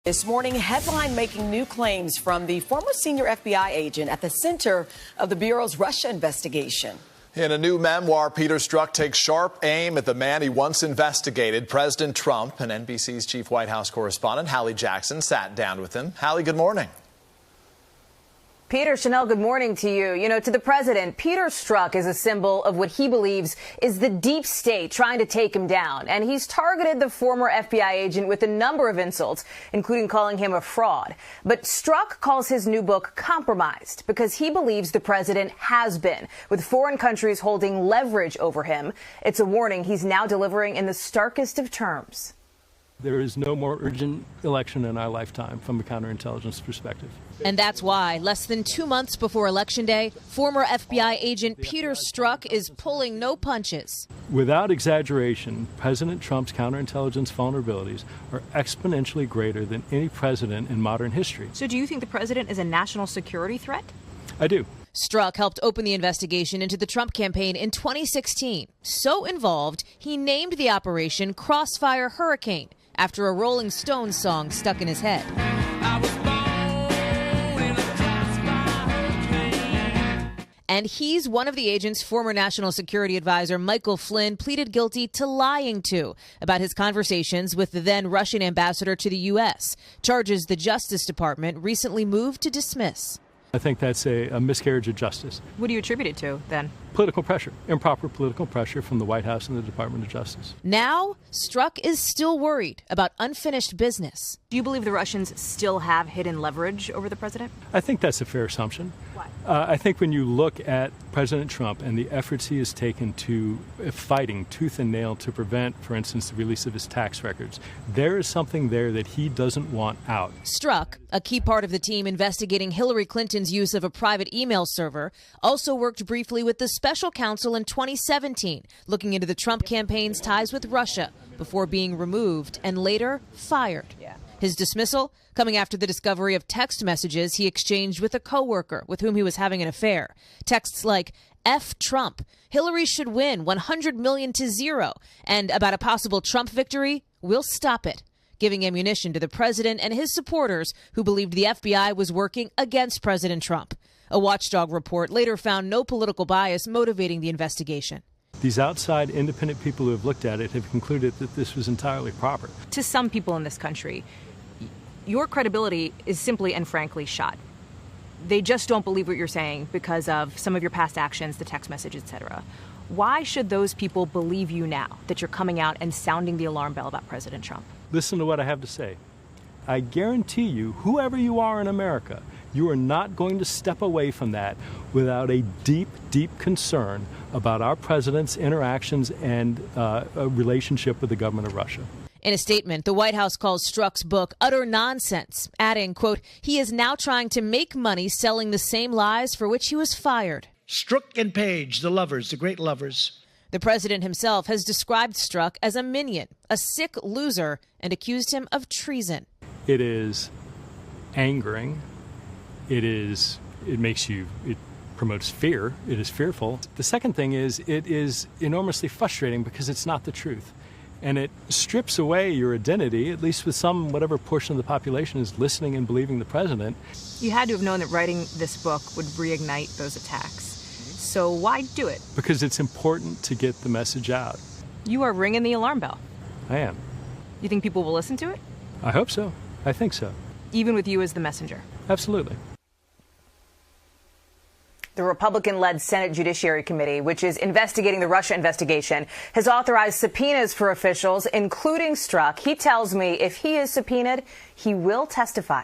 This morning, headline making new claims from the former senior FBI agent at the center of the Bureau's Russia investigation. In a new memoir, Peter Strzok takes sharp aim at the man he once investigated, President Trump. And NBC's chief White House correspondent, Hallie Jackson, sat down with him. Hallie, good morning. Peter, Chanel, good morning to you. You know, to the president, Peter Strzok is a symbol of what he believes is the deep state trying to take him down. And he's targeted the former FBI agent with a number of insults, including calling him a fraud. But Strzok calls his new book compromised because he believes the president has been, with foreign countries holding leverage over him. It's a warning he's now delivering in the starkest of terms. There is no more urgent election in our lifetime from a counterintelligence perspective. And that's why, less than 2 months before Election Day, former FBI agent Peter Strzok is pulling no punches. Without exaggeration, President Trump's counterintelligence vulnerabilities are exponentially greater than any president in modern history. So do you think the president is a national security threat? I do. Strzok helped open the investigation into the Trump campaign in 2016. So involved, he named the operation Crossfire Hurricane after a Rolling Stones song stuck in his head. I was born in a crossfire hurricane. And he's one of the agent's former national security advisor, Michael Flynn, pleaded guilty to lying to about his conversations with the then Russian ambassador to the U.S., charges the Justice Department recently moved to dismiss. I think that's a miscarriage of justice. What do you attribute it to, then? Political pressure, improper political pressure from the White House and the Department of Justice. Now, Strzok is still worried about unfinished business. Do you believe the Russians still have hidden leverage over the president? I think that's a fair assumption. Why? I think when you look at President Trump and the efforts he has taken to fighting tooth and nail to prevent, for instance, the release of his tax records, there is something there that he doesn't want out. Strzok, a key part of the team investigating Hillary Clinton's use of a private email server, also worked briefly with the special counsel in 2017, looking into the Trump campaign's ties with Russia before being removed and later fired. His dismissal coming after the discovery of text messages he exchanged with a coworker with whom he was having an affair. Texts like, F Trump, Hillary should win 100 million to 0, and about a possible Trump victory, we'll stop it, giving ammunition to the president and his supporters who believed the FBI was working against President Trump. A watchdog report later found no political bias motivating the investigation. These outside independent people who have looked at it have concluded that this was entirely proper. To some people in this country, your credibility is simply and frankly shot. They just don't believe what you're saying because of some of your past actions, the text message, etc. Why should those people believe you now that you're coming out and sounding the alarm bell about President Trump? Listen to what I have to say. I guarantee you, whoever you are in America, you are not going to step away from that without a deep, deep concern about our president's interactions and a relationship with the government of Russia. In a statement, the White House calls Strzok's book utter nonsense, adding, quote, he is now trying to make money selling the same lies for which he was fired. Strzok and Page, the lovers, the great lovers. The president himself has described Strzok as a minion, a sick loser, and accused him of treason. It is angering. It promotes fear. It is fearful. The second thing is it is enormously frustrating because it's not the truth. And it strips away your identity, at least with whatever portion of the population is listening and believing the president. You had to have known that writing this book would reignite those attacks. So why do it? Because it's important to get the message out. You are ringing the alarm bell. I am. You think people will listen to it? I hope so. I think so. Even with you as the messenger? Absolutely. The Republican-led Senate Judiciary Committee, which is investigating the Russia investigation, has authorized subpoenas for officials, including Strzok. He tells me if he is subpoenaed, he will testify.